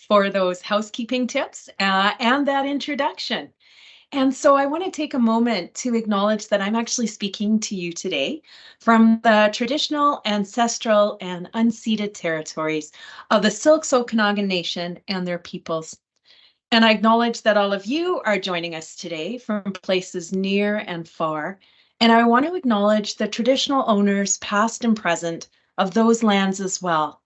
for those housekeeping tips and that introduction. And so I want to take a moment to acknowledge that I'm actually speaking to you today from the traditional, ancestral, and unceded territories of the Silks Okanagan Nation and their peoples. And I acknowledge that all of you are joining us today from places near and far. And I want to acknowledge the traditional owners, past and present, of those lands as well.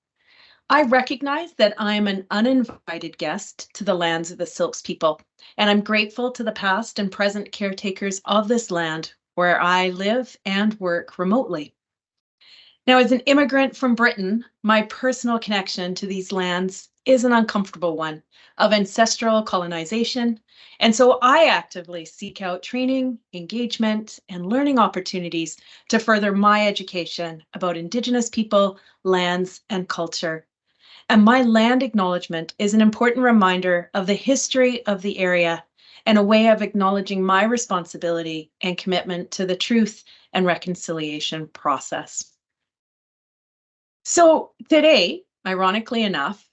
I recognize that I'm an uninvited guest to the lands of the Silks people, and I'm grateful to the past and present caretakers of this land where I live and work remotely. Now, as an immigrant from Britain, my personal connection to these lands is an uncomfortable one of ancestral colonization, and so I actively seek out training, engagement, and learning opportunities to further my education about Indigenous people, lands, and culture. And my land acknowledgement is an important reminder of the history of the area and a way of acknowledging my responsibility and commitment to the truth and reconciliation process. So today, ironically enough,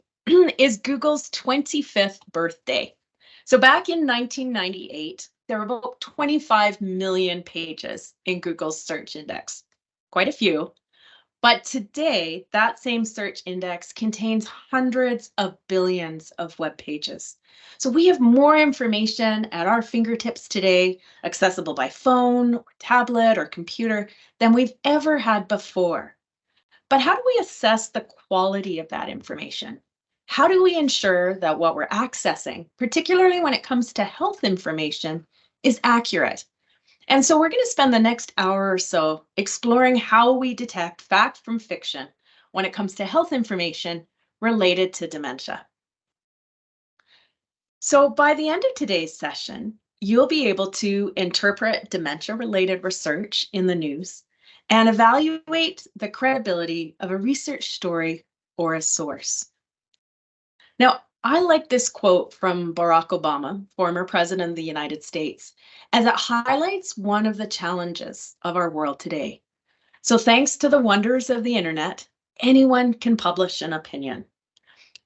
is Google's 25th birthday. So back in 1998, there were about 25 million pages in Google's search index, quite a few. But today, that same search index contains hundreds of billions of web pages. So we have more information at our fingertips today, accessible by phone, or tablet, or computer, than we've ever had before. But how do we assess the quality of that information? How do we ensure that what we're accessing, particularly when it comes to health information, is accurate? And so we're going to spend the next hour or so exploring how we detect fact from fiction when it comes to health information related to dementia. So by the end of today's session, you'll be able to interpret dementia-related research in the news and evaluate the credibility of a research story or a source. Now, I like this quote from Barack Obama, former president of the United States, as it highlights one of the challenges of our world today. So thanks to the wonders of the internet, anyone can publish an opinion.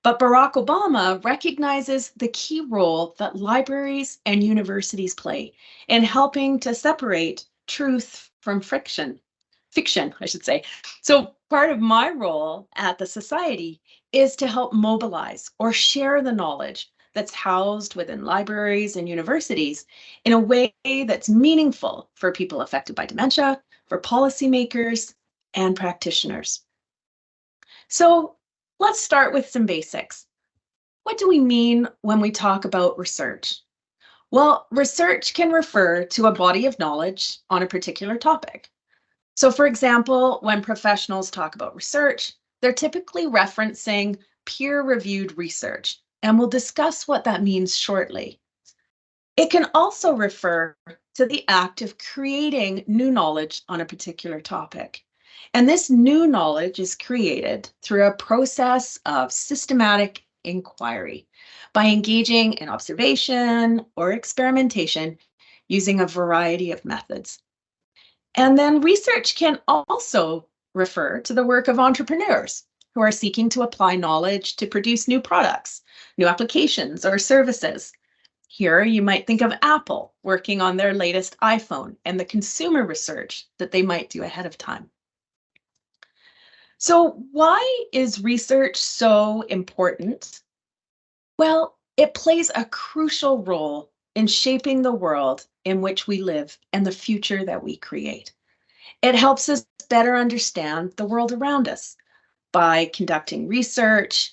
But Barack Obama recognizes the key role that libraries and universities play in helping to separate truth from fiction, I should say. So part of my role at the Society is to help mobilize or share the knowledge that's housed within libraries and universities in a way that's meaningful for people affected by dementia, for policymakers, and practitioners. So let's start with some basics. What do we mean when we talk about research? Well, research can refer to a body of knowledge on a particular topic. So for example, when professionals talk about research, they're typically referencing peer-reviewed research, and we'll discuss what that means shortly. It can also refer to the act of creating new knowledge on a particular topic. And this new knowledge is created through a process of systematic inquiry by engaging in observation or experimentation using a variety of methods. And then research can also refer to the work of entrepreneurs who are seeking to apply knowledge to produce new products, new applications, or services. Here, you might think of Apple working on their latest iPhone and the consumer research that they might do ahead of time. So why is research so important? Well, it plays a crucial role in shaping the world in which we live and the future that we create. It helps us better understand the world around us. By conducting research,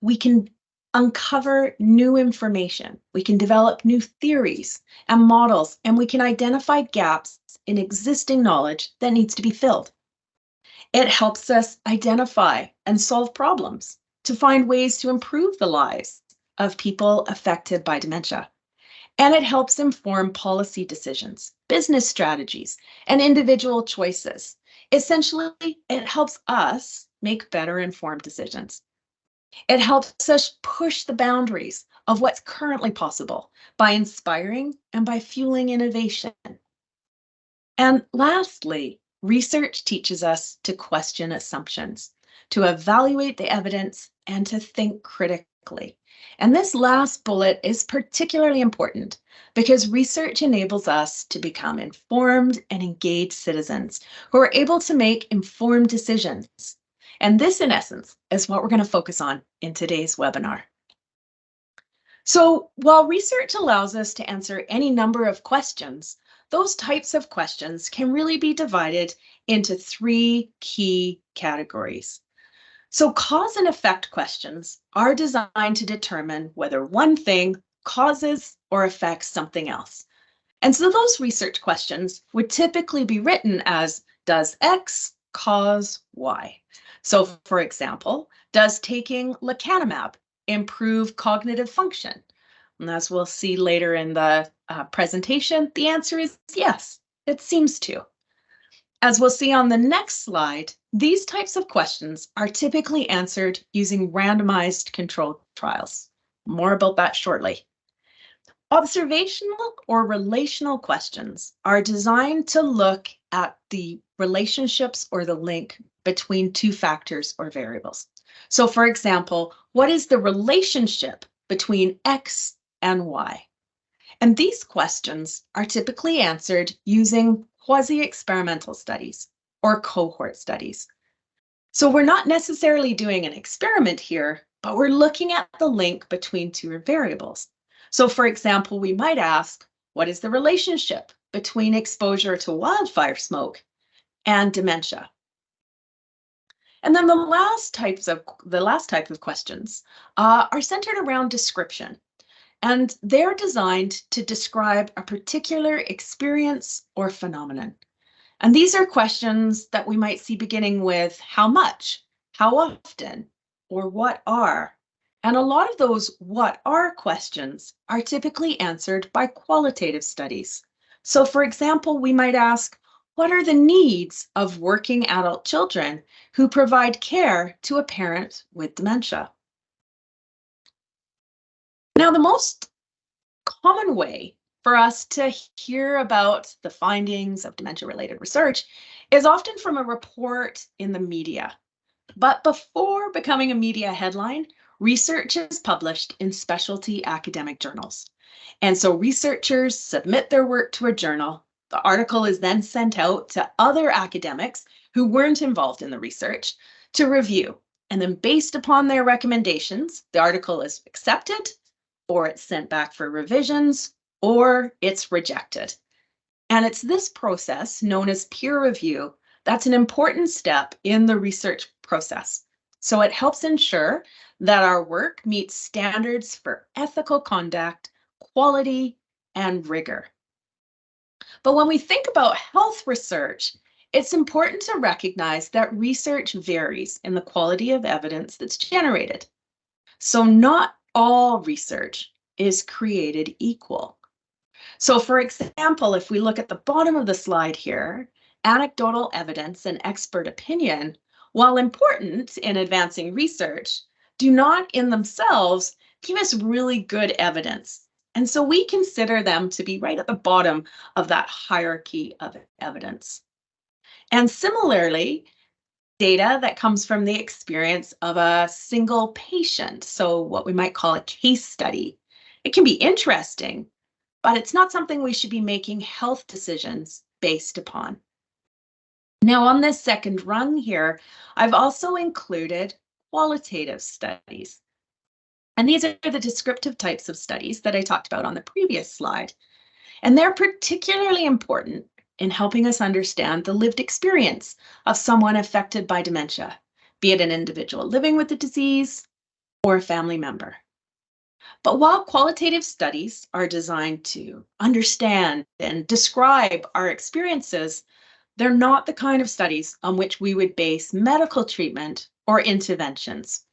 we can uncover new information. We can develop new theories and models, and we can identify gaps in existing knowledge that needs to be filled. It helps us identify and solve problems to find ways to improve the lives of people affected by dementia. And it helps inform policy decisions, business strategies, and individual choices. Essentially, it helps us make better informed decisions. It helps us push the boundaries of what's currently possible by inspiring and by fueling innovation. And lastly, research teaches us to question assumptions, to evaluate the evidence, and to think critically. ethically. And this last bullet is particularly important because research enables us to become informed and engaged citizens who are able to make informed decisions. And this, in essence, is what we're going to focus on in today's webinar. So while research allows us to answer any number of questions, those types of questions can really be divided into three key categories. So cause and effect questions are designed to determine whether one thing causes or affects something else. And so those research questions would typically be written as, does X cause Y? So for example, does taking lecanemab improve cognitive function? And as we'll see later in the presentation, the answer is yes, it seems to. As we'll see on the next slide, these types of questions are typically answered using randomized controlled trials. More about that shortly. Observational or relational questions are designed to look at the relationships or the link between two factors or variables. So for example, what is the relationship between X and Y? And these questions are typically answered using quasi-experimental studies or cohort studies. So we're not necessarily doing an experiment here, but we're looking at the link between two variables. So for example, we might ask, what is the relationship between exposure to wildfire smoke and dementia? And then the last type of questions are centered around description. And they're designed to describe a particular experience or phenomenon. And these are questions that we might see beginning with how much, how often, or what are. And a lot of those what are questions are typically answered by qualitative studies. So for example, we might ask, what are the needs of working adult children who provide care to a parent with dementia? Now, the most common way for us to hear about the findings of dementia-related research is often from a report in the media. But before becoming a media headline, research is published in specialty academic journals. And so researchers submit their work to a journal. The article is then sent out to other academics who weren't involved in the research to review. And then based upon their recommendations, the article is accepted, or it's sent back for revisions, or it's rejected. And it's this process, known as peer review, that's an important step in the research process. So it helps ensure that our work meets standards for ethical conduct, quality, and rigor. But when we think about health research, it's important to recognize that research varies in the quality of evidence that's generated. So not all research is created equal. So for example, if we look at the bottom of the slide here, anecdotal evidence and expert opinion, while important in advancing research, do not in themselves give us really good evidence. And so we consider them to be right at the bottom of that hierarchy of evidence. And similarly, data that comes from the experience of a single patient, so what we might call a case study. It can be interesting, but it's not something we should be making health decisions based upon. Now, on this second rung here, I've also included qualitative studies. And these are the descriptive types of studies that I talked about on the previous slide. And they're particularly important in helping us understand the lived experience of someone affected by dementia, be it an individual living with the disease or a family member. But while qualitative studies are designed to understand and describe our experiences, they're not the kind of studies on which we would base medical treatment or interventions.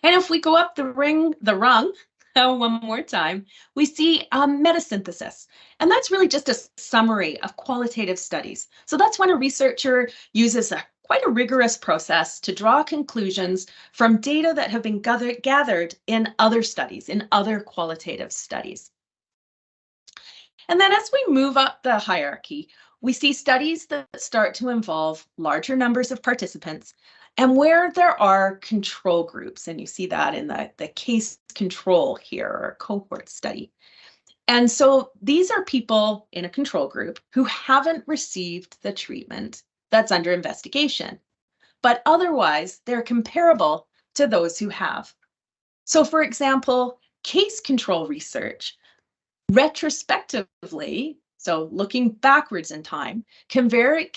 And if we go up the rung, one more time, we see metasynthesis. And that's really just a summary of qualitative studies. So that's when a researcher uses quite a rigorous process to draw conclusions from data that have been gathered in other studies, in other qualitative studies. And then as we move up the hierarchy, we see studies that start to involve larger numbers of participants And where there are control groups, and you see that in the case control here, or cohort study. And so these are people in a control group who haven't received the treatment that's under investigation, but otherwise they're comparable to those who have. So for example, case control research retrospectively, so looking backwards in time, compares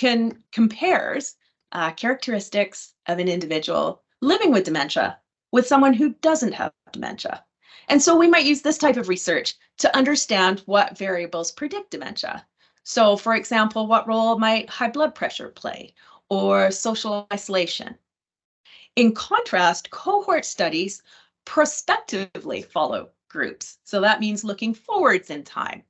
characteristics of an individual living with dementia with someone who doesn't have dementia. And so we might use this type of research to understand what variables predict dementia. So for example, what role might high blood pressure play, or social isolation? In contrast, cohort studies prospectively follow groups. So that means looking forwards in time.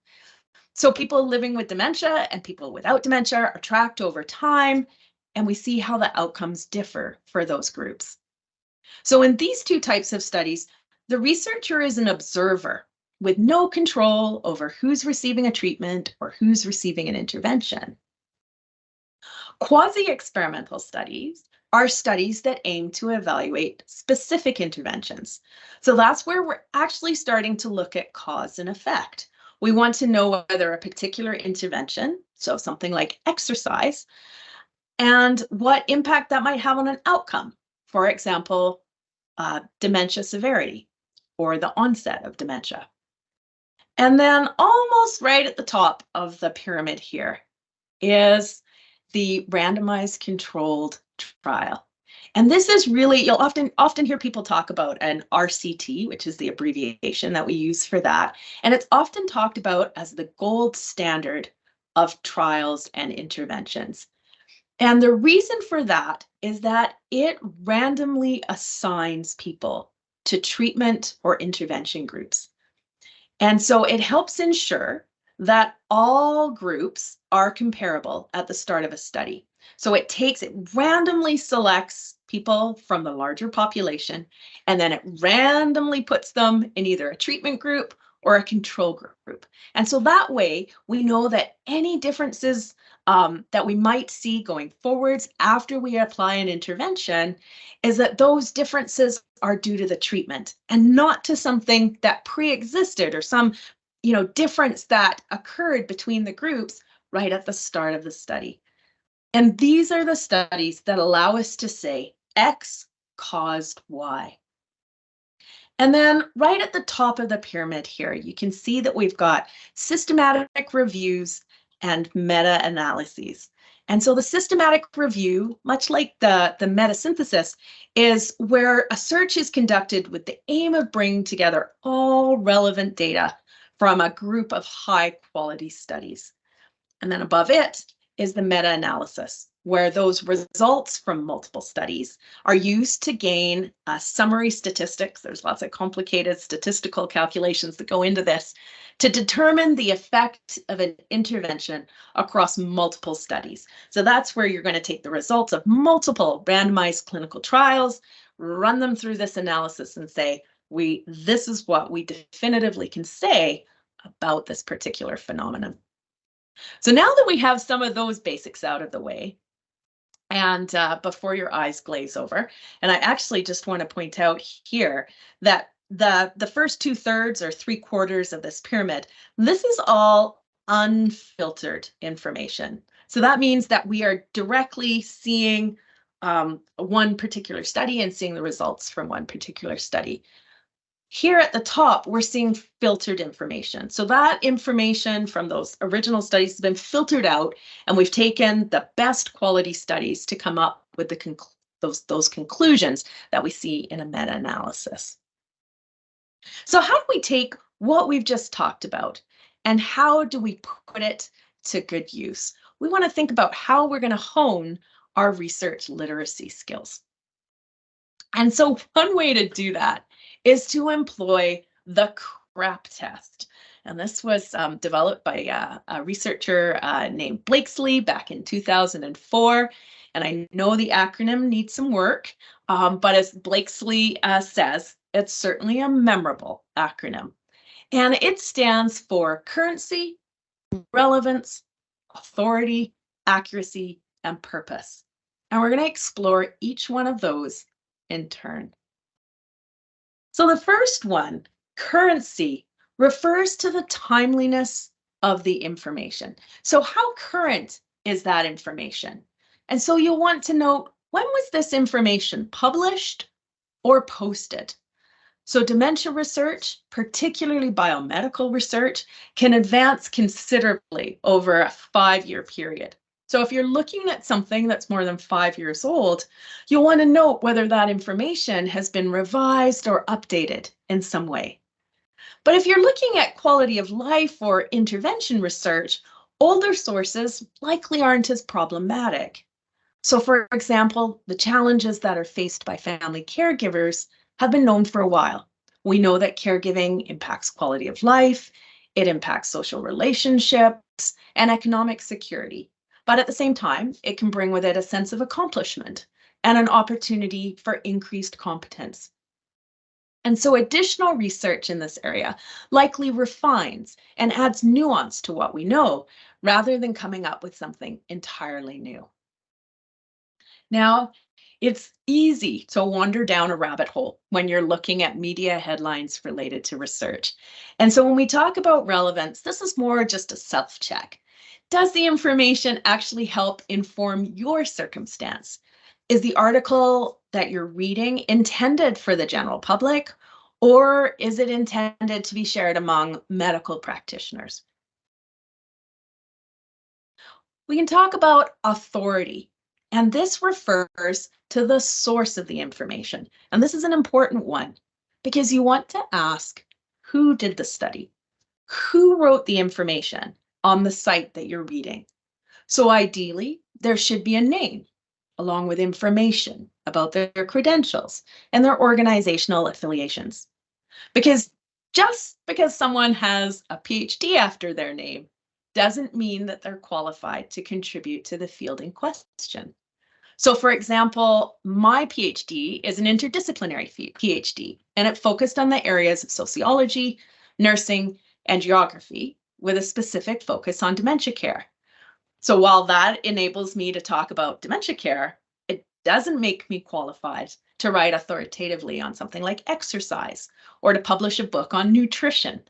So people living with dementia and people without dementia are tracked over time, and we see how the outcomes differ for those groups. So in these two types of studies, the researcher is an observer with no control over who's receiving a treatment or who's receiving an intervention. Quasi-experimental studies are studies that aim to evaluate specific interventions. So that's where we're actually starting to look at cause and effect. We want to know whether a particular intervention, so something like exercise, and what impact that might have on an outcome. For example, dementia severity or the onset of dementia. And then almost right at the top of the pyramid here is the randomized controlled trial. And this is really, you'll often hear people talk about an RCT, which is the abbreviation that we use for that. And it's often talked about as the gold standard of trials and interventions. And the reason for that is that it randomly assigns people to treatment or intervention groups. And so it helps ensure that all groups are comparable at the start of a study. So it randomly selects people from the larger population, and then it randomly puts them in either a treatment group or a control group. And so that way we know that any differences that we might see going forwards after we apply an intervention is that those differences are due to the treatment and not to something that pre-existed or some difference that occurred between the groups right at the start of the study. And these are the studies that allow us to say X caused Y. And then right at the top of the pyramid here, you can see that we've got systematic reviews and meta-analyses. And so the systematic review, much like the meta-synthesis, is where a search is conducted with the aim of bringing together all relevant data from a group of high-quality studies. And then above it is the meta-analysis, where those results from multiple studies are used to gain summary statistics. There's lots of complicated statistical calculations that go into this to determine the effect of an intervention across multiple studies. So that's where you're going to take the results of multiple randomized clinical trials, run them through this analysis and say, this is what we definitively can say about this particular phenomenon. So now that we have some of those basics out of the way, and before your eyes glaze over, and I actually just want to point out here that the first 2/3 or 3/4 of this pyramid, this is all unfiltered information. So that means that we are directly seeing one particular study and seeing the results from one particular study. Here at the top, we're seeing filtered information. So that information from those original studies has been filtered out, and we've taken the best quality studies to come up with those conclusions that we see in a meta-analysis. So how do we take what we've just talked about and how do we put it to good use? We want to think about how we're going to hone our research literacy skills. And so one way to do that is to employ the CRAP test. And this was developed by a researcher named Blakesley back in 2004. And I know the acronym needs some work, but as Blakesley says, it's certainly a memorable acronym. And it stands for currency, relevance, authority, accuracy, and purpose. And we're going to explore each one of those in turn. So the first one, currency, refers to the timeliness of the information. So how current is that information? And so you'll want to note, when was this information published or posted? So dementia research, particularly biomedical research, can advance considerably over a 5-year period. So if you're looking at something that's more than 5 years old, you'll want to note whether that information has been revised or updated in some way. But if you're looking at quality of life or intervention research, older sources likely aren't as problematic. So for example, the challenges that are faced by family caregivers have been known for a while. We know that caregiving impacts quality of life, it impacts social relationships and economic security. But at the same time, it can bring with it a sense of accomplishment and an opportunity for increased competence. And so additional research in this area likely refines and adds nuance to what we know, rather than coming up with something entirely new. Now, it's easy to wander down a rabbit hole when you're looking at media headlines related to research. And so when we talk about relevance, this is more just a self-check. Does the information actually help inform your circumstance? Is the article that you're reading intended for the general public, or is it intended to be shared among medical practitioners? We can talk about authority, and this refers to the source of the information. And this is an important one because you want to ask, who did the study? Who wrote the information on the site that you're reading? So ideally, there should be a name along with information about their credentials and their organizational affiliations. Because just because someone has a PhD after their name doesn't mean that they're qualified to contribute to the field in question. So for example, my PhD is an interdisciplinary PhD, and it focused on the areas of sociology, nursing, and geography, with a specific focus on dementia care. So while that enables me to talk about dementia care, it doesn't make me qualified to write authoritatively on something like exercise or to publish a book on nutrition.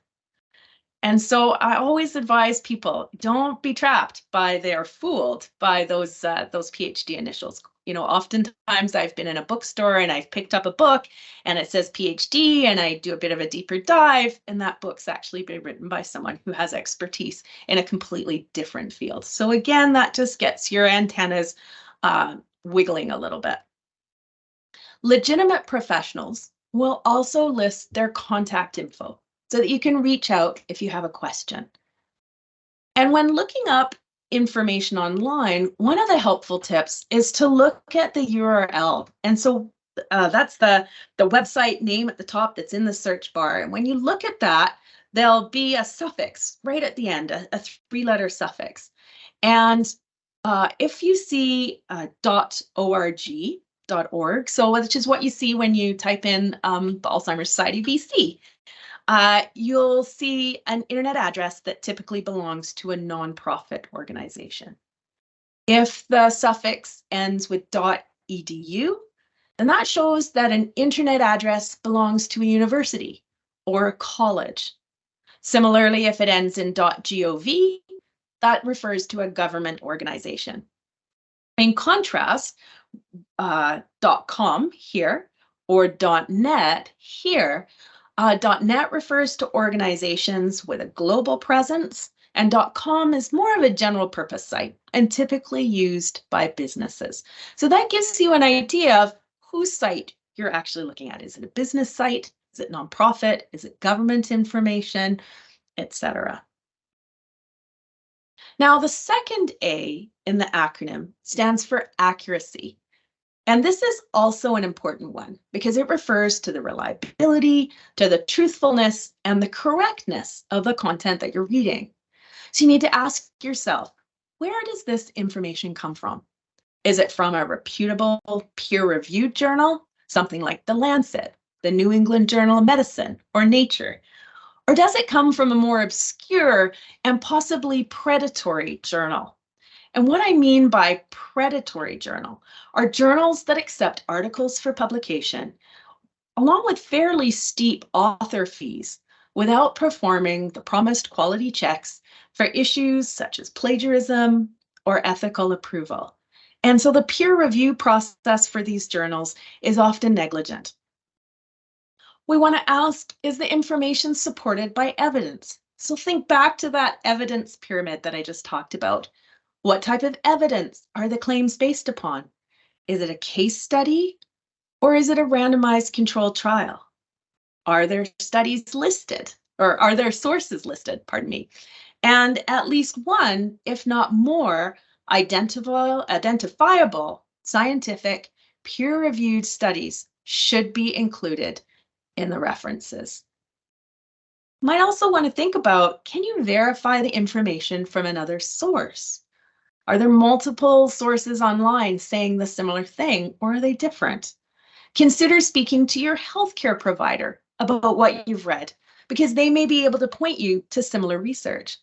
And so I always advise people, don't be trapped by, they're fooled by those PhD initials. You know, oftentimes I've been in a bookstore and I've picked up a book and it says PhD, and I do a bit of a deeper dive, and that book's actually been written by someone who has expertise in a completely different field. So again, that just gets your antennas wiggling a little bit. Legitimate professionals will also list their contact info so that you can reach out if you have a question. And when looking up information online, one of the helpful tips is to look at the URL. And so that's the website name at the top that's in the search bar. And when you look at that, there'll be a suffix right at the end, a 3-letter suffix. And if you see .org, so which is what you see when you type in the Alzheimer's Society BC, you'll see an internet address that typically belongs to a nonprofit organization. If the suffix ends with .edu, then that shows that an internet address belongs to a university or a college. Similarly, if it ends in .gov, that refers to a government organization. In contrast, .com here or .net here, .net refers to organizations with a global presence, and .com is more of a general purpose site and typically used by businesses. So that gives you an idea of whose site you're actually looking at. Is it a business site? Is it nonprofit? Is it government information, etc.? Now, the second A in the acronym stands for accuracy. And this is also an important one because it refers to the reliability, to the truthfulness, and the correctness of the content that you're reading. So you need to ask yourself, where does this information come from? Is it from a reputable, peer-reviewed journal, something like The Lancet, the New England Journal of Medicine, or Nature? Or does it come from a more obscure and possibly predatory journal? And what I mean by predatory journal are journals that accept articles for publication, along with fairly steep author fees, without performing the promised quality checks for issues such as plagiarism or ethical approval. And so the peer review process for these journals is often negligent. We want to ask, is the information supported by evidence? So think back to that evidence pyramid that I just talked about. What type of evidence are the claims based upon? Is it a case study or is it a randomized controlled trial? Are there studies listed or are there sources listed, pardon me? And at least one, if not more, identifiable scientific peer-reviewed studies should be included in the references. Might also want to think about, can you verify the information from another source? Are there multiple sources online saying the similar thing, or are they different? Consider speaking to your healthcare provider about what you've read, because they may be able to point you to similar research.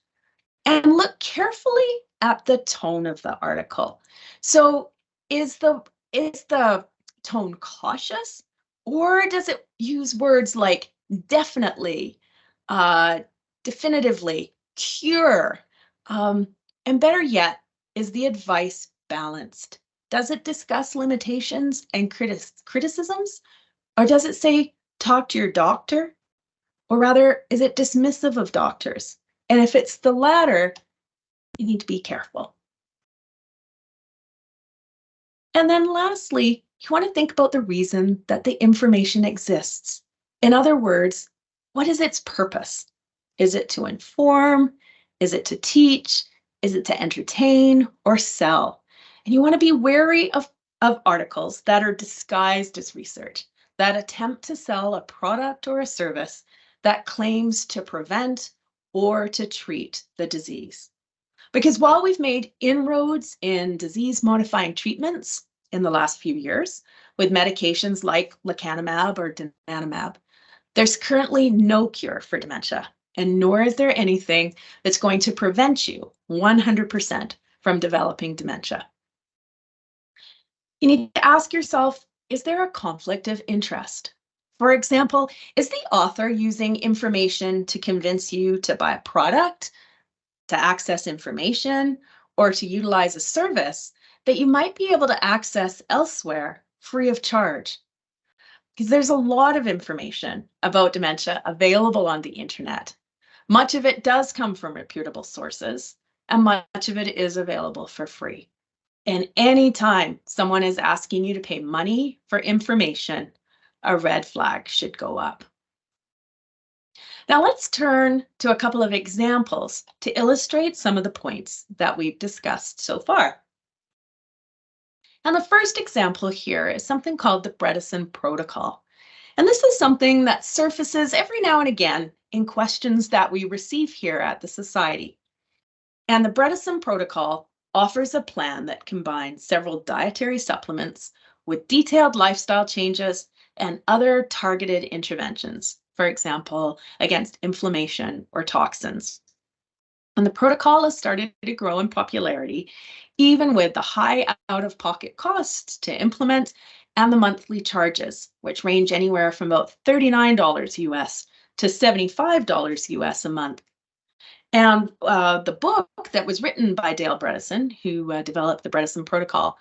And look carefully at the tone of the article. So is the tone cautious, or does it use words like definitely, definitively, cure? And better yet, is the advice balanced? Does it discuss limitations and criticisms? Or does it say, talk to your doctor? Or rather, is it dismissive of doctors? And if it's the latter, you need to be careful. And then lastly, you want to think about the reason that the information exists. In other words, what is its purpose? Is it to inform? Is it to teach? Is it to entertain or sell? And you want to be wary of articles that are disguised as research, that attempt to sell a product or a service that claims to prevent or to treat the disease. Because while we've made inroads in disease-modifying treatments in the last few years with medications like lecanemab or donanemab, there's currently no cure for dementia, and nor is there anything that's going to prevent you 100% from developing dementia. You need to ask yourself, is there a conflict of interest? For example, is the author using information to convince you to buy a product, to access information, or to utilize a service that you might be able to access elsewhere free of charge? Because there's a lot of information about dementia available on the internet. Much of it does come from reputable sources, and much of it is available for free. And anytime someone is asking you to pay money for information, a red flag should go up. Now let's turn to a couple of examples to illustrate some of the points that we've discussed so far. And the first example here is something called the Bredesen Protocol. And this is something that surfaces every now and again in questions that we receive here at the Society. And the Bredesen Protocol offers a plan that combines several dietary supplements with detailed lifestyle changes and other targeted interventions, for example, against inflammation or toxins. And the protocol has started to grow in popularity, even with the high out-of-pocket costs to implement and the monthly charges, which range anywhere from about $39 US to $75 US a month. And the book that was written by Dale Bredesen, who developed the Bredesen Protocol,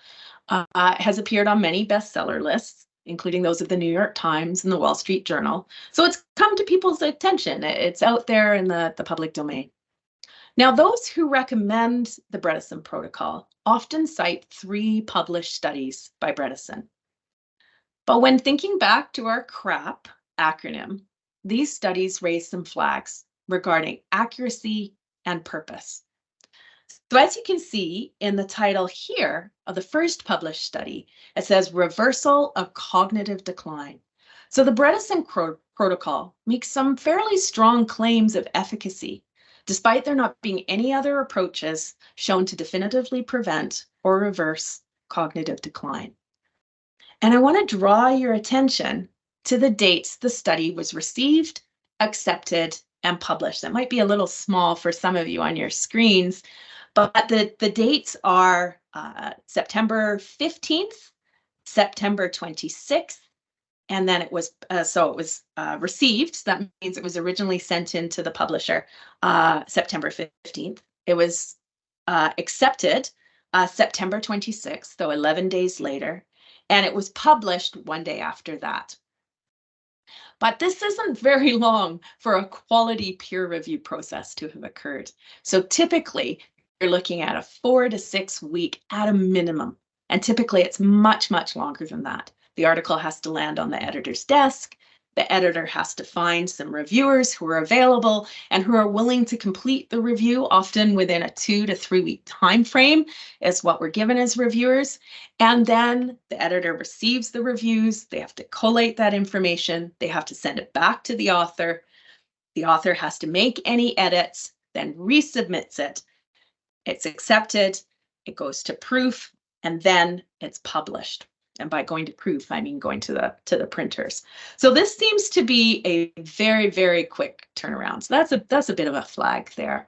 has appeared on many bestseller lists, including those of the New York Times and the Wall Street Journal. So it's come to people's attention. It's out there in the public domain. Now, those who recommend the Bredesen Protocol often cite 3 published studies by Bredesen. But when thinking back to our CRAP acronym, these studies raise some flags regarding accuracy and purpose. So as you can see in the title here of the first published study, it says reversal of cognitive decline. So the Bredesen Protocol makes some fairly strong claims of efficacy, despite there not being any other approaches shown to definitively prevent or reverse cognitive decline. And I want to draw your attention to the dates the study was received, accepted, and published. That might be a little small for some of you on your screens, But the dates are September 15th, September 26th, and then it was received. That means it was originally sent in to the publisher September 15th. It was accepted September 26th, so 11 days later, and it was published one day after that. But this isn't very long for a quality peer review process to have occurred. So typically, you're looking at a 4 to 6 week at a minimum. And typically, it's much, much longer than that. The article has to land on the editor's desk. The editor has to find some reviewers who are available and who are willing to complete the review, often within a 2 to 3 week time frame is what we're given as reviewers. And then the editor receives the reviews. They have to collate that information. They have to send it back to the author. The author has to make any edits, then resubmits it. It's accepted, it goes to proof, and then it's published. And by going to proof, I mean going to the printers. So this seems to be a very, very quick turnaround. So that's a bit of a flag there.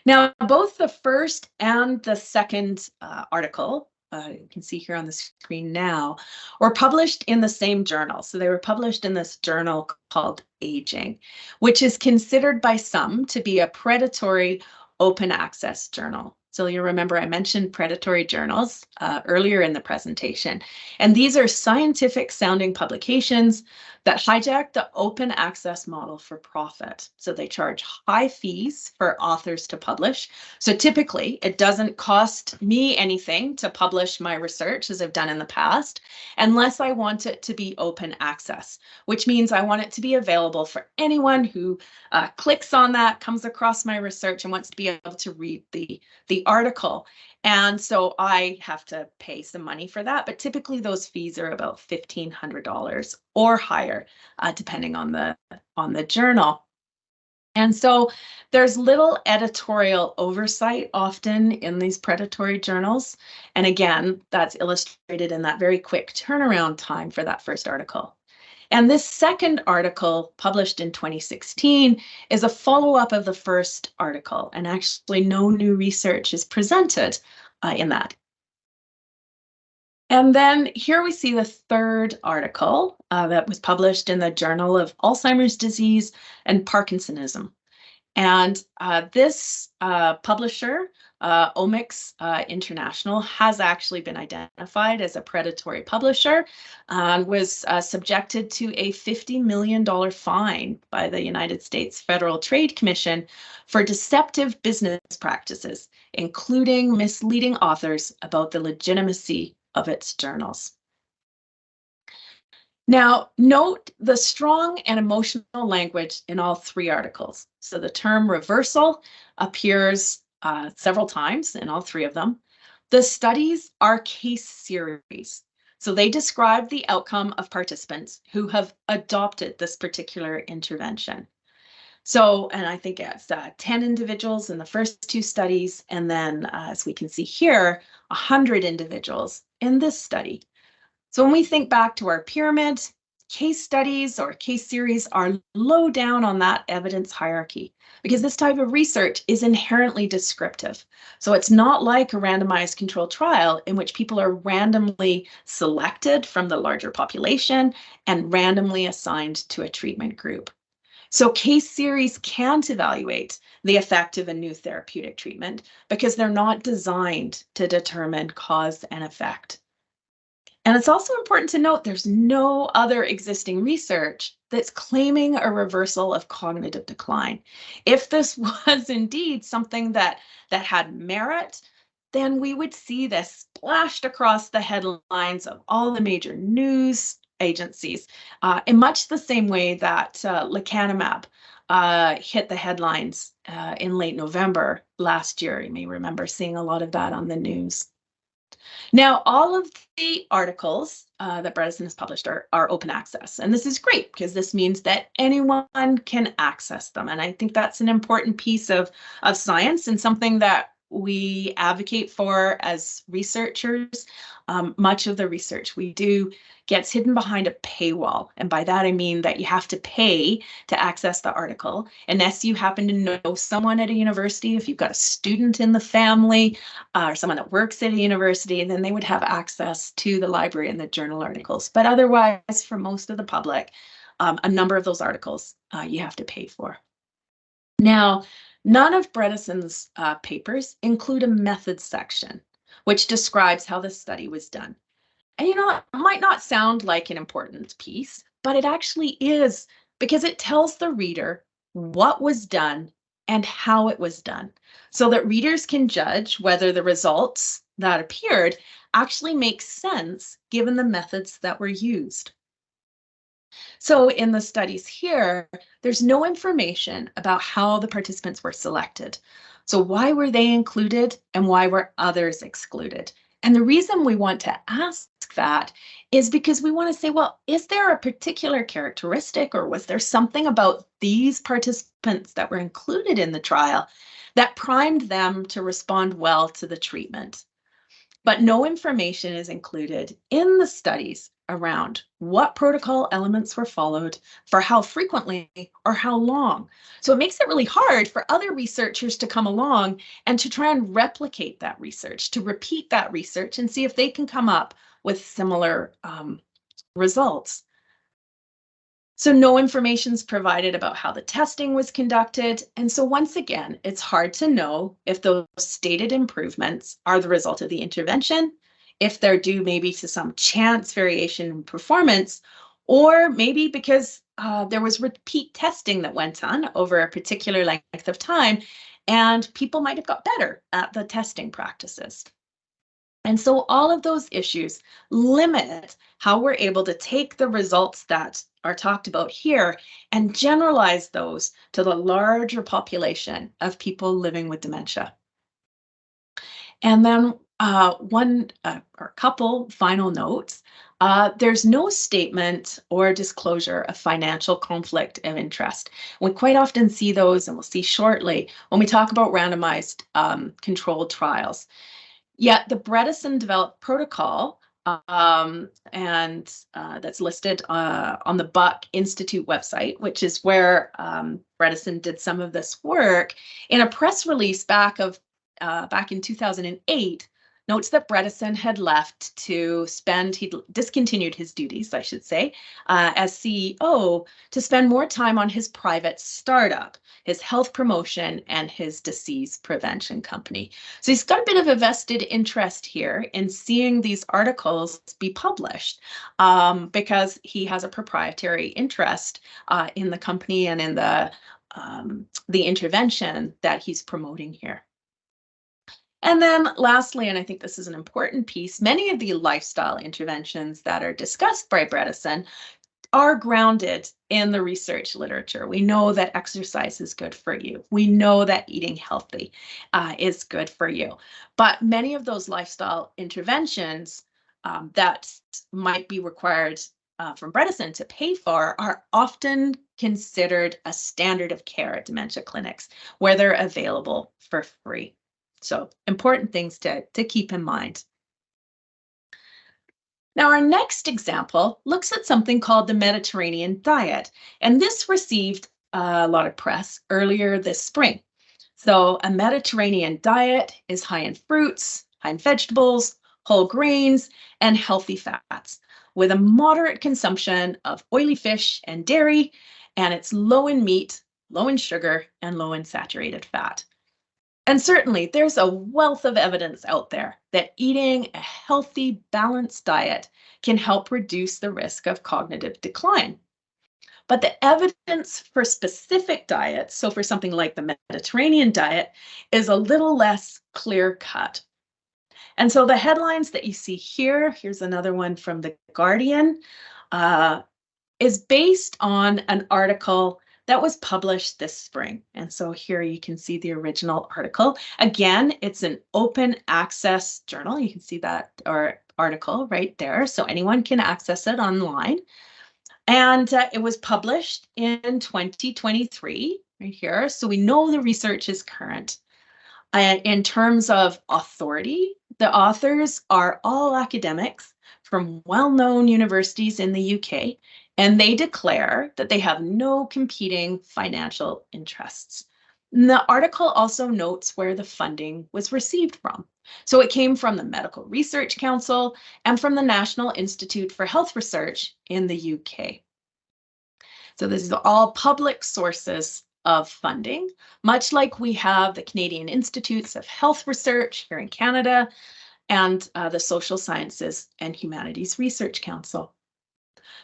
Now, both the first and the second article, you can see here on the screen now, were published in the same journal. So they were published in this journal called Aging, which is considered by some to be a predatory open access journal. So you remember I mentioned predatory journals earlier in the presentation. And these are scientific sounding publications that hijack the open access model for profit. So they charge high fees for authors to publish. So typically it doesn't cost me anything to publish my research as I've done in the past, unless I want it to be open access, which means I want it to be available for anyone who clicks on that, comes across my research and wants to be able to read the article. And so I have to pay some money for that, but typically those fees are about $1,500 or higher, depending on the journal. And so there's little editorial oversight often in these predatory journals. And again, that's illustrated in that very quick turnaround time for that first article. And this second article, published in 2016, is a follow-up of the first article, and actually no new research is presented in that. And then here we see the third article that was published in the Journal of Alzheimer's Disease and Parkinsonism. And this publisher, Omics International, has actually been identified as a predatory publisher and was subjected to a $50 million fine by the United States Federal Trade Commission for deceptive business practices, including misleading authors about the legitimacy of its journals. Now, note the strong and emotional language in all three articles. So the term reversal appears several times in all three of them. The studies are case series. So they describe the outcome of participants who have adopted this particular intervention. So, and I think it's 10 individuals in the first two studies, and then as we can see here, 100 individuals in this study. So when we think back to our pyramid, case studies or case series are low down on that evidence hierarchy because this type of research is inherently descriptive. So it's not like a randomized controlled trial in which people are randomly selected from the larger population and randomly assigned to a treatment group. So case series can't evaluate the effect of a new therapeutic treatment because they're not designed to determine cause and effect. And it's also important to note there's no other existing research that's claiming a reversal of cognitive decline. If this was indeed something that had merit, then we would see this splashed across the headlines of all the major news agencies in much the same way that lecanemab hit the headlines in late November last year. You may remember seeing a lot of that on the news. Now, all of the articles that Bredesen has published are open access, and this is great because this means that anyone can access them. And I think that's an important piece of science and something that we advocate for as researchers. Much of the research we do gets hidden behind a paywall. And by that, I mean that you have to pay to access the article, unless you happen to know someone at a university. If you've got a student in the family or someone that works at a university, then they would have access to the library and the journal articles. But otherwise, for most of the public, a number of those articles you have to pay for. Now, none of Bredesen's papers include a methods section, which describes how the study was done. And it might not sound like an important piece, but it actually is, because it tells the reader what was done and how it was done, so that readers can judge whether the results that appeared actually make sense given the methods that were used. So in the studies here, there's no information about how the participants were selected. So why were they included and why were others excluded? And the reason we want to ask that is because we want to say, well, is there a particular characteristic, or was there something about these participants that were included in the trial that primed them to respond well to the treatment? But no information is included in the studies around what protocol elements were followed, for how frequently or how long. So it makes it really hard for other researchers to come along and to try and replicate that research, to repeat that research and see if they can come up with similar results. So no information is provided about how the testing was conducted. And so once again, it's hard to know if those stated improvements are the result of the intervention, if they're due maybe to some chance variation in performance, or maybe because there was repeat testing that went on over a particular length of time, and people might have got better at the testing practices. And so all of those issues limit how we're able to take the results that are talked about here and generalize those to the larger population of people living with dementia. And then one or a couple final notes. There's no statement or disclosure of financial conflict of interest. We quite often see those, and we'll see shortly when we talk about randomized controlled trials. Yet the Bredesen developed protocol, and that's listed on the Buck Institute website, which is where Bredesen did some of this work. In a press release back in 2008, notes that Bredesen had left to spend, he'd discontinued his duties, I should say, as CEO to spend more time on his private startup, his health promotion, and his disease prevention company. So he's got a bit of a vested interest here in seeing these articles be published, because he has a proprietary interest in the company and in the intervention that he's promoting here. And then lastly, and I think this is an important piece, many of the lifestyle interventions that are discussed by Bredesen are grounded in the research literature. We know that exercise is good for you. We know that eating healthy is good for you. But many of those lifestyle interventions that might be required from Bredesen to pay for are often considered a standard of care at dementia clinics, where they're available for free. So important things to keep in mind. Now, our next example looks at something called the Mediterranean diet, and this received a lot of press earlier this spring. So a Mediterranean diet is high in fruits, high in vegetables, whole grains, and healthy fats, with a moderate consumption of oily fish and dairy, and it's low in meat, low in sugar, and low in saturated fat. And certainly there's a wealth of evidence out there that eating a healthy, balanced diet can help reduce the risk of cognitive decline. But the evidence for specific diets, so for something like the Mediterranean diet, is a little less clear-cut. And so the headlines that you see here, here's another one from The Guardian, is based on an article that was published this spring. And so here you can see the original article. Again, it's an open access journal. You can see that article right there. So anyone can access it online. And it was published in 2023, right here. So we know the research is current. In terms of authority, the authors are all academics from well-known universities in the UK, and they declare that they have no competing financial interests. And the article also notes where the funding was received from. So it came from the Medical Research Council and from the National Institute for Health Research in the UK. So this is all public sources of funding, much like we have the Canadian Institutes of Health Research here in Canada and the Social Sciences and Humanities Research Council.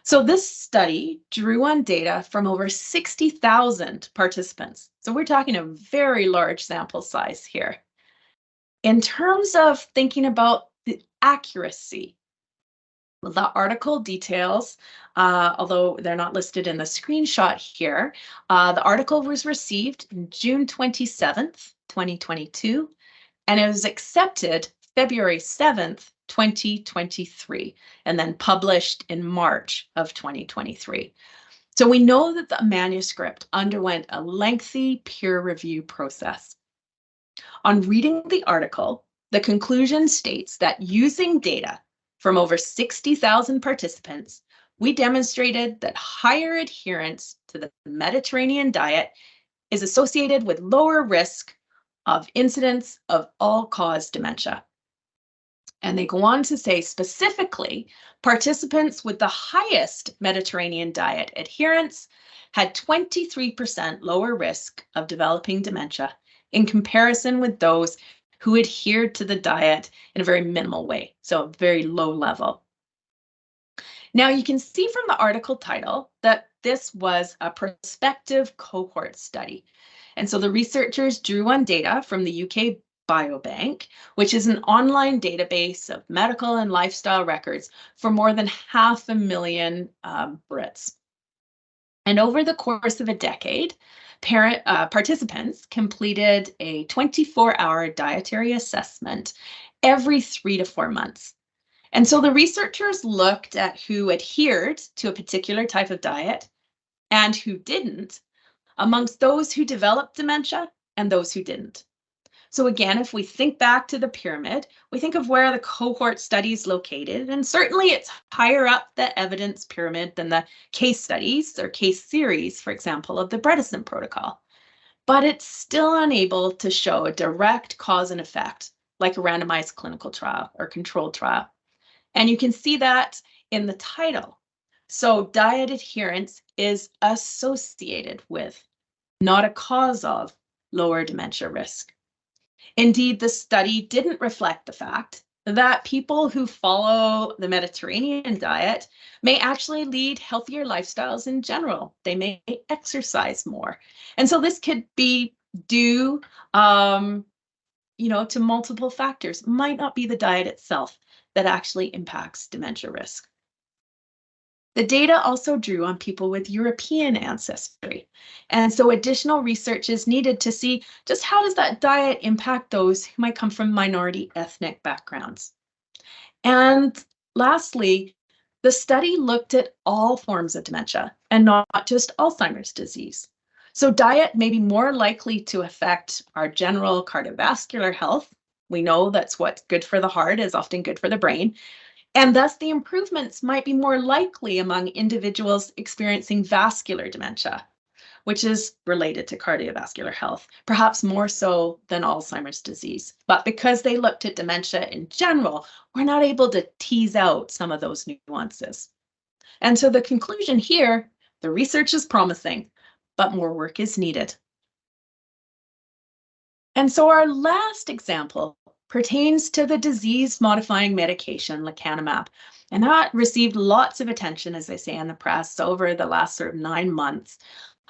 So this study drew on data from over 60,000 participants. So we're talking a very large sample size here. In terms of thinking about the accuracy, the article details, although they're not listed in the screenshot here, the article was received on June 27th, 2022, and it was accepted February 7th, 2023, and then published in March of 2023. So we know that the manuscript underwent a lengthy peer review process. On reading the article, the conclusion states that using data from over 60,000 participants, we demonstrated that higher adherence to the Mediterranean diet is associated with lower risk of incidence of all-cause dementia. And they go on to say specifically, participants with the highest Mediterranean diet adherence had 23% lower risk of developing dementia in comparison with those who adhered to the diet in a very minimal way, so a very low level. Now you can see from the article title that this was a prospective cohort study. And so the researchers drew on data from the UK Biobank, which is an online database of medical and lifestyle records for more than 500,000 Brits. And over the course of a decade, participants completed a 24-hour dietary assessment every 3 to 4 months. And so the researchers looked at who adhered to a particular type of diet and who didn't, amongst those who developed dementia and those who didn't. So again, if we think back to the pyramid, we think of where the cohort study is located, and certainly it's higher up the evidence pyramid than the case studies or case series, for example, of the Bredesen protocol. But it's still unable to show a direct cause and effect, like a randomized clinical trial or controlled trial. And you can see that in the title. So diet adherence is associated with, not a cause of, lower dementia risk. Indeed, the study didn't reflect the fact that people who follow the Mediterranean diet may actually lead healthier lifestyles in general. They may exercise more. And so this could be due, to multiple factors. Might not be the diet itself that actually impacts dementia risk. The data also drew on people with European ancestry. And so additional research is needed to see just how does that diet impact those who might come from minority ethnic backgrounds. And lastly, the study looked at all forms of dementia and not just Alzheimer's disease. So diet may be more likely to affect our general cardiovascular health. We know that's what's good for the heart is often good for the brain. And thus the improvements might be more likely among individuals experiencing vascular dementia, which is related to cardiovascular health, perhaps more so than Alzheimer's disease. But because they looked at dementia in general, we're not able to tease out some of those nuances. And so the conclusion here, the research is promising, but more work is needed. And so our last example pertains to the disease-modifying medication, lecanemab. And that received lots of attention, as I say, in the press over the last sort of 9 months.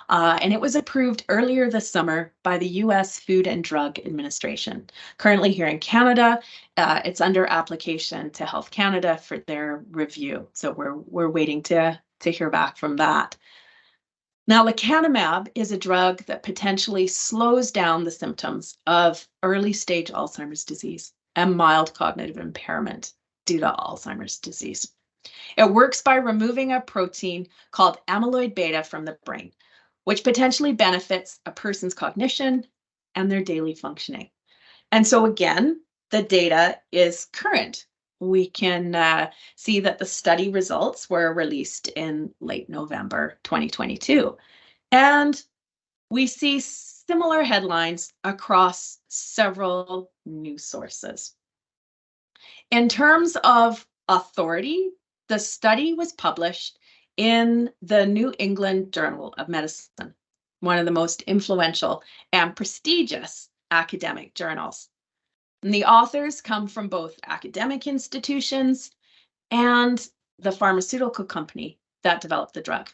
And it was approved earlier this summer by the US Food and Drug Administration. Currently here in Canada, it's under application to Health Canada for their review. So we're waiting to hear back from that. Now, lecanemab is a drug that potentially slows down the symptoms of early stage Alzheimer's disease and mild cognitive impairment due to Alzheimer's disease. It works by removing a protein called amyloid beta from the brain, which potentially benefits a person's cognition and their daily functioning. And so again, the data is current. We can see that the study results were released in late November 2022. And we see similar headlines across several news sources. In terms of authority, the study was published in the New England Journal of Medicine, one of the most influential and prestigious academic journals. And the authors come from both academic institutions and the pharmaceutical company that developed the drug.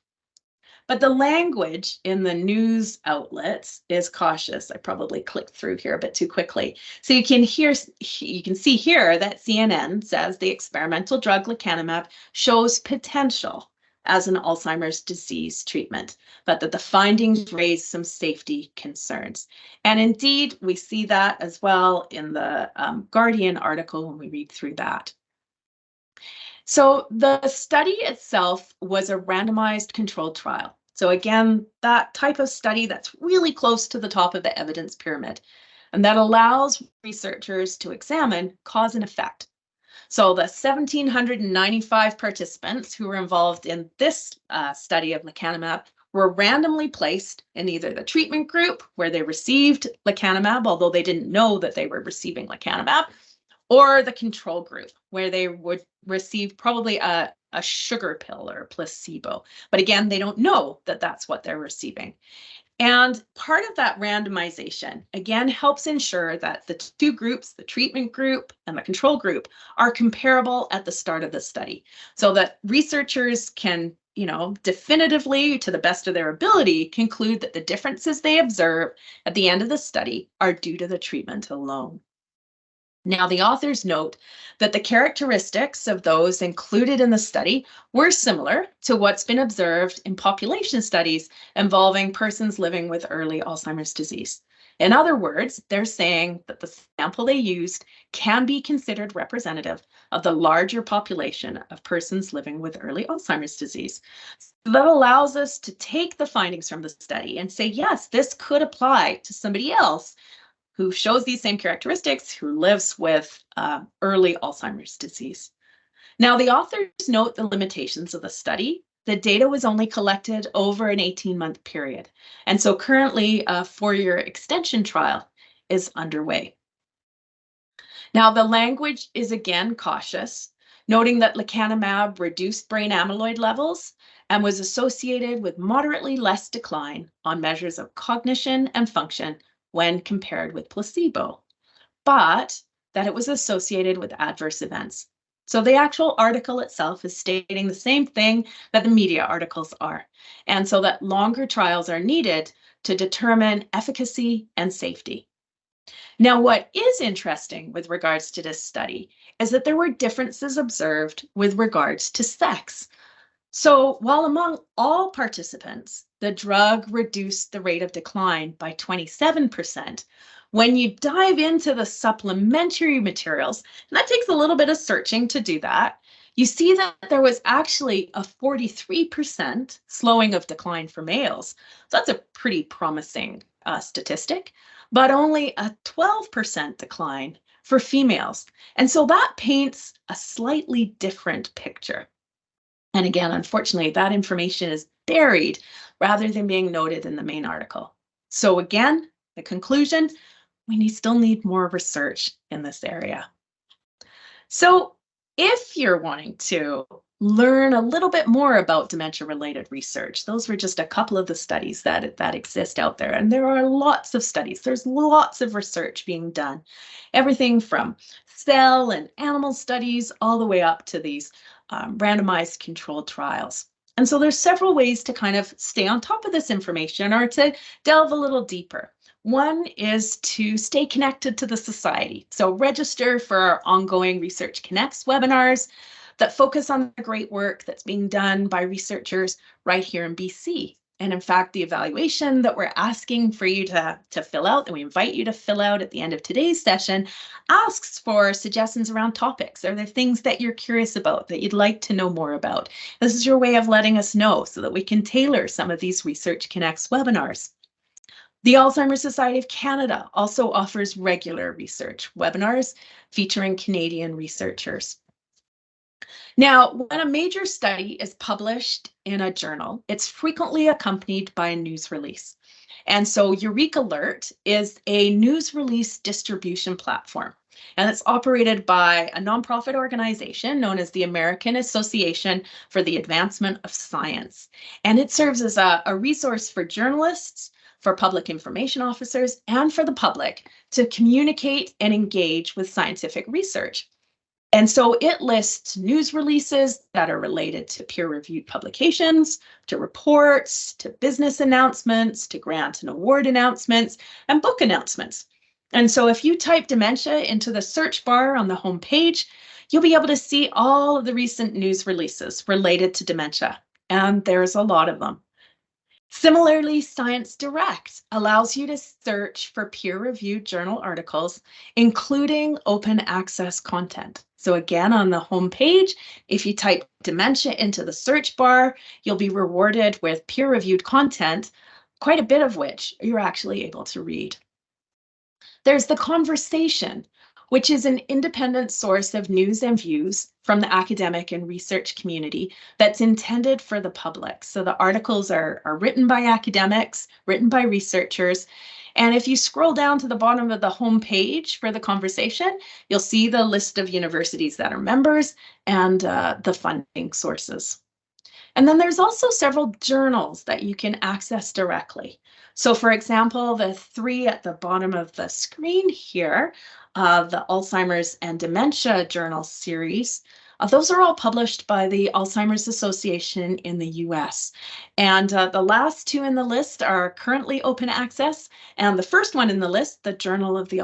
But the language in the news outlets is cautious. I probably clicked through here a bit too quickly. So you can see here that CNN says the experimental drug lecanemab shows potential as an Alzheimer's disease treatment, but that the findings raise some safety concerns. And indeed, we see that as well in the Guardian article when we read through that. So the study itself was a randomized controlled trial. So again, that type of study that's really close to the top of the evidence pyramid, and that allows researchers to examine cause and effect. So the 1,795 participants who were involved in this study of lecanemab were randomly placed in either the treatment group, where they received lecanemab, although they didn't know that they were receiving lecanemab, or the control group, where they would receive probably a sugar pill or a placebo. But again, they don't know that that's what they're receiving. And part of that randomization, again, helps ensure that the two groups, the treatment group and the control group, are comparable at the start of the study, so that researchers can, definitively, to the best of their ability, conclude that the differences they observe at the end of the study are due to the treatment alone. Now, the authors note that the characteristics of those included in the study were similar to what's been observed in population studies involving persons living with early Alzheimer's disease. In other words, they're saying that the sample they used can be considered representative of the larger population of persons living with early Alzheimer's disease. So that allows us to take the findings from the study and say, yes, this could apply to somebody else who shows these same characteristics, who lives with early Alzheimer's disease. Now, the authors note the limitations of the study. The data was only collected over an 18-month period. And so currently a 4-year extension trial is underway. Now, the language is again cautious, noting that lecanemab reduced brain amyloid levels and was associated with moderately less decline on measures of cognition and function when compared with placebo, but that it was associated with adverse events. So the actual article itself is stating the same thing that the media articles are, and so that longer trials are needed to determine efficacy and safety. Now, what is interesting with regards to this study is that there were differences observed with regards to sex. So while among all participants, the drug reduced the rate of decline by 27%, when you dive into the supplementary materials, and that takes a little bit of searching to do that, you see that there was actually a 43% slowing of decline for males. So that's a pretty promising statistic, but only a 12% decline for females. And so that paints a slightly different picture. And again, unfortunately, that information is buried rather than being noted in the main article. So again, the conclusion, we still need more research in this area. So if you're wanting to learn a little bit more about dementia-related research, those were just a couple of the studies that exist out there. And there are lots of studies. There's lots of research being done. Everything from cell and animal studies all the way up to these randomized controlled trials. And so there's several ways to kind of stay on top of this information or to delve a little deeper. One is to stay connected to the society. So register for our ongoing Research Connects webinars that focus on the great work that's being done by researchers right here in BC. And in fact, the evaluation that we're asking for you to fill out, and we invite you to fill out at the end of today's session, asks for suggestions around topics. Are there things that you're curious about that you'd like to know more about? This is your way of letting us know so that we can tailor some of these Research Connects webinars. The Alzheimer's Society of Canada also offers regular research webinars featuring Canadian researchers. Now, when a major study is published in a journal, it's frequently accompanied by a news release. And so Eureka Alert is a news release distribution platform, and it's operated by a nonprofit organization known as the American Association for the Advancement of Science. And it serves as a resource for journalists, for public information officers, and for the public to communicate and engage with scientific research. And so it lists news releases that are related to peer-reviewed publications, to reports, to business announcements, to grant and award announcements, and book announcements. And so if you type dementia into the search bar on the home page, you'll be able to see all of the recent news releases related to dementia. And there's a lot of them. Similarly, Science Direct allows you to search for peer-reviewed journal articles, including open access content. So again, on the home page, if you type dementia into the search bar, you'll be rewarded with peer-reviewed content, quite a bit of which you're actually able to read. There's The Conversation, which is an independent source of news and views from the academic and research community that's intended for the public. So the articles are written by academics, written by researchers. And if you scroll down to the bottom of the home page for The Conversation, you'll see the list of universities that are members and the funding sources. And then there's also several journals that you can access directly. So for example, the three at the bottom of the screen here, the Alzheimer's and Dementia Journal series, those are all published by the Alzheimer's Association in the US. And the last two in the list are currently open access. And the first one in the list, the Journal of the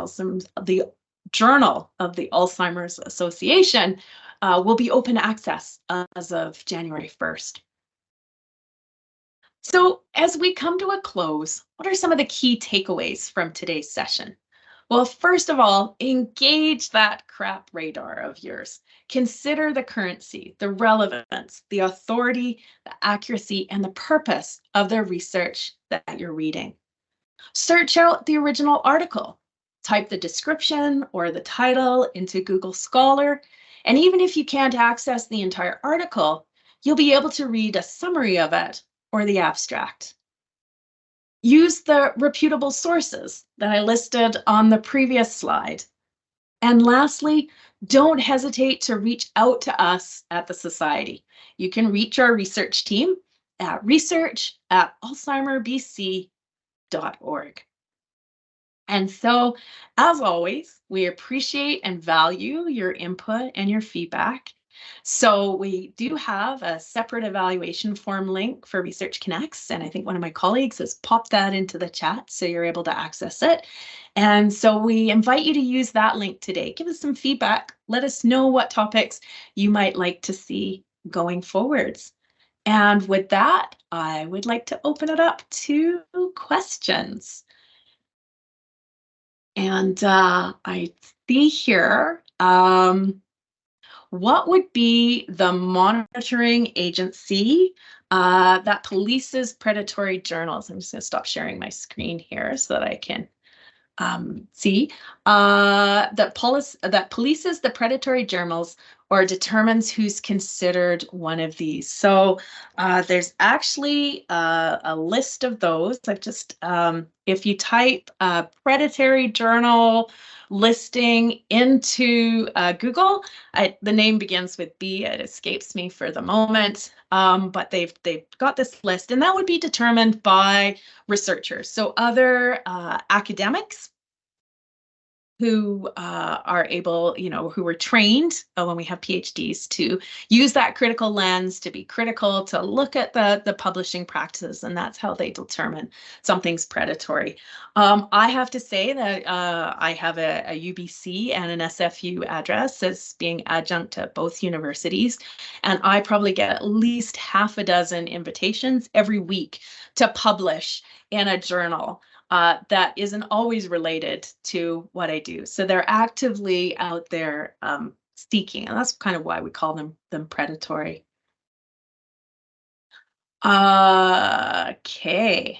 Alzheimer's Association, will be open access as of January 1st. So as we come to a close, what are some of the key takeaways from today's session? Well, first of all, engage that crap radar of yours. Consider the currency, the relevance, the authority, the accuracy, and the purpose of the research that you're reading. Search out the original article. Type the description or the title into Google Scholar. And even if you can't access the entire article, you'll be able to read a summary of it or the abstract. Use the reputable sources that I listed on the previous slide. And lastly, don't hesitate to reach out to us at the Society. You can reach our research team at research@alzheimerbc.org. And so, as always, we appreciate and value your input and your feedback. So we do have a separate evaluation form link for Research Connects, and I think one of my colleagues has popped that into the chat so you're able to access it. And so we invite you to use that link today. Give us some feedback. Let us know what topics you might like to see going forwards. And with that, I would like to open it up to questions. And I see here, what would be the monitoring agency that polices predatory journals? I'm just going to stop sharing my screen here so that I can see that polices the predatory journals or determines who's considered one of these. So there's actually a list of those. I've just, if you type predatory journal listing into Google, the name begins with B. It escapes me for the moment, but they've got this list, and that would be determined by researchers. So other academics who are able, who were trained when we have PhDs to use that critical lens, to be critical, to look at the publishing practices, and that's how they determine something's predatory. I have to say that I have a UBC and an SFU address as being adjunct at both universities, and I probably get at least half a dozen invitations every week to publish in a journal that isn't always related to what I do. So they're actively out there seeking, and that's kind of why we call them predatory. Okay,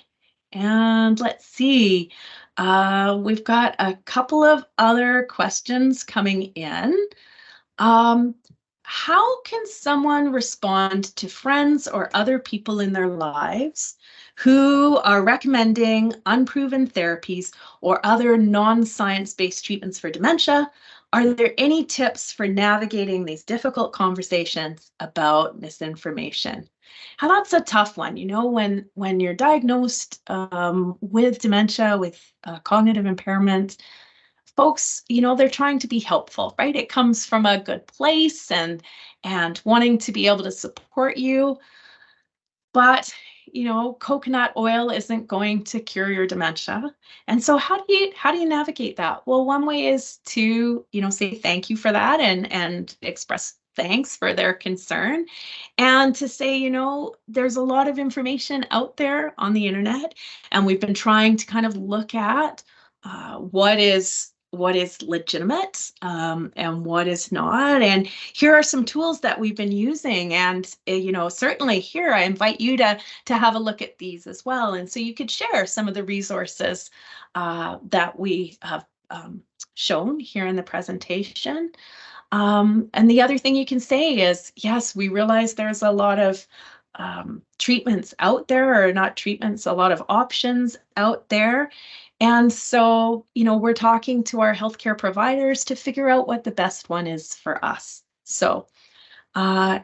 And let's see. We've got a couple of other questions coming in. Um, how can someone respond to friends or other people in their lives who are recommending unproven therapies or other non-science-based treatments for dementia? Are there any tips for navigating these difficult conversations about misinformation? And that's a tough one, when you're diagnosed with dementia, with cognitive impairment, folks, they're trying to be helpful, right? It comes from a good place and wanting to be able to support you. But, coconut oil isn't going to cure your dementia. And so how do you navigate that? Well, one way is to, say thank you for that and express thanks for their concern, and to say, there's a lot of information out there on the internet, and we've been trying to kind of look at what is legitimate, and what is not. And here are some tools that we've been using. And certainly here I invite you to have a look at these as well. And so you could share some of the resources that we have shown here in the presentation. And the other thing you can say is, yes, we realize there's a lot of treatments out there, or not treatments, a lot of options out there. And so, we're talking to our healthcare providers to figure out what the best one is for us. So, again,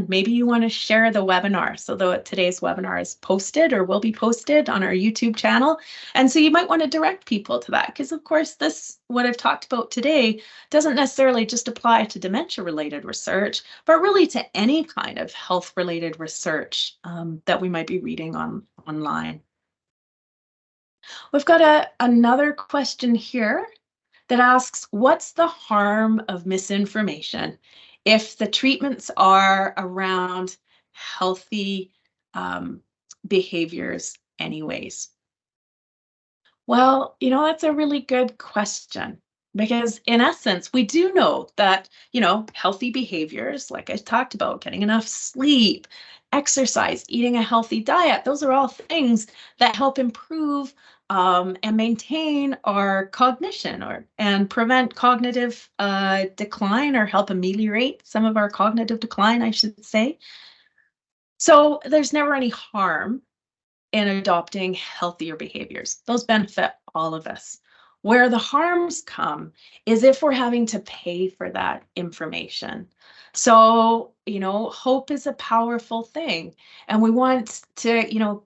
maybe you want to share the webinar. So today's webinar is posted or will be posted on our YouTube channel. And so you might want to direct people to that, because of course what I've talked about today doesn't necessarily just apply to dementia related research, but really to any kind of health related research that we might be reading online. We've got another question here that asks, what's the harm of misinformation if the treatments are around healthy behaviors anyways? Well, that's a really good question, because in essence, we do know that, healthy behaviors, like I talked about, getting enough sleep, exercise, eating a healthy diet, those are all things that help improve and maintain our cognition and prevent cognitive decline, or help ameliorate some of our cognitive decline, I should say. So there's never any harm in adopting healthier behaviors. Those benefit all of us. Where the harms come is if we're having to pay for that information. So, hope is a powerful thing, and we want to,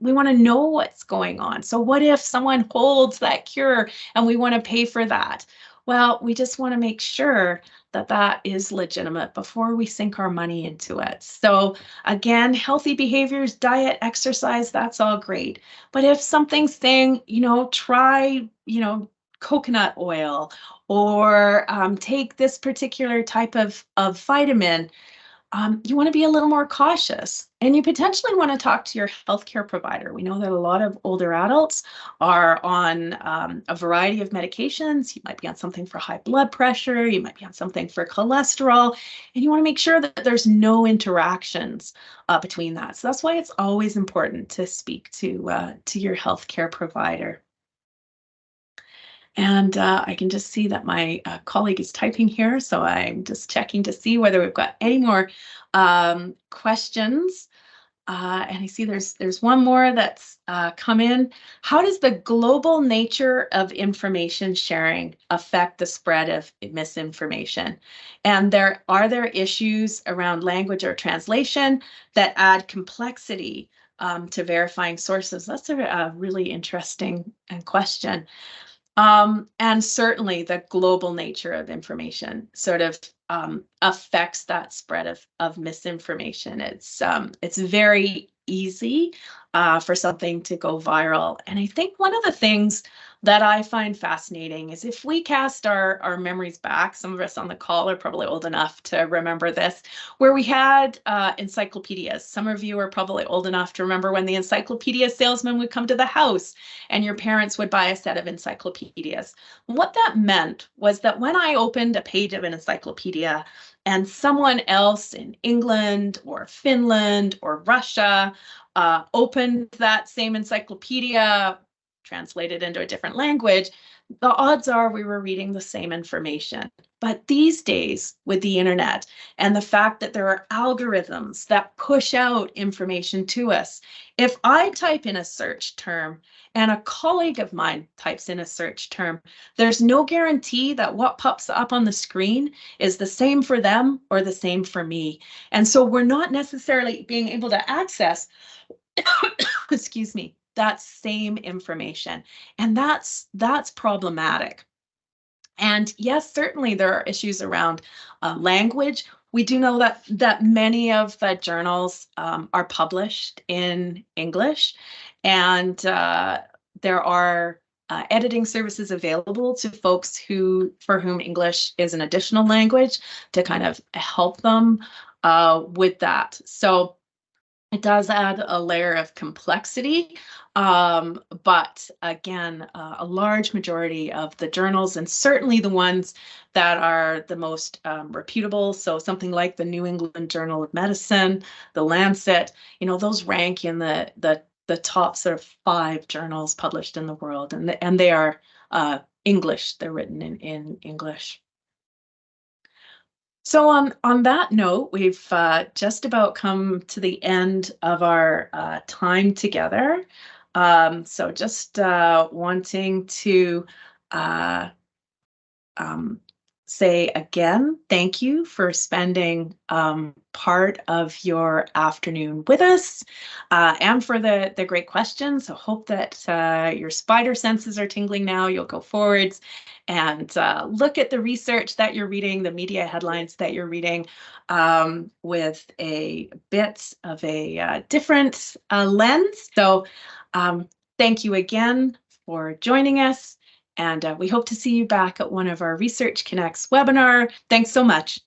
we want to know what's going on. So what if someone holds that cure and we want to pay for that? Well, we just want to make sure that that is legitimate before we sink our money into it. So again, healthy behaviors, diet, exercise, that's all great. But if something's saying, try, coconut oil, or take this particular type of vitamin, you want to be a little more cautious, and you potentially want to talk to your healthcare provider. We know that a lot of older adults are on a variety of medications. You might be on something for high blood pressure, you might be on something for cholesterol, and you want to make sure that there's no interactions between that. So that's why it's always important to speak to your healthcare provider. And I can just see that my colleague is typing here, so I'm just checking to see whether we've got any more questions. And I see there's one more that's come in. How does the global nature of information sharing affect the spread of misinformation? And are there issues around language or translation that add complexity to verifying sources? That's a really interesting question. And certainly the global nature of information sort of affects that spread of misinformation. It's very easy for something to go viral. And I think one of the things that I find fascinating is, if we cast our memories back, some of us on the call are probably old enough to remember this, where we had encyclopedias. Some of you are probably old enough to remember when the encyclopedia salesman would come to the house and your parents would buy a set of encyclopedias. What that meant was that when I opened a page of an encyclopedia, and someone else in England or Finland or Russia opened that same encyclopedia, translated into a different language, the odds are we were reading the same information. But these days, with the internet and the fact that there are algorithms that push out information to us, if I type in a search term and a colleague of mine types in a search term, there's no guarantee that what pops up on the screen is the same for them or the same for me. And so we're not necessarily being able to access, excuse me, that same information. And that's problematic. And yes, certainly there are issues around language. We do know that many of the journals are published in English, and there are editing services available to folks for whom English is an additional language to kind of help them with that. So it does add a layer of complexity, but again, a large majority of the journals, and certainly the ones that are the most reputable, so something like the New England Journal of Medicine, the Lancet, those rank in the top sort of 5 journals published in the world, and they are English. They're written in English. So on that note, we've just about come to the end of our time together. So just wanting to say again, thank you for spending part of your afternoon with us and for the great questions. I hope that your spider senses are tingling now. You'll go forwards and look at the research that you're reading, the media headlines that you're reading with a bit of a different lens. So thank you again for joining us. And we hope to see you back at one of our Research Connects webinar. Thanks so much.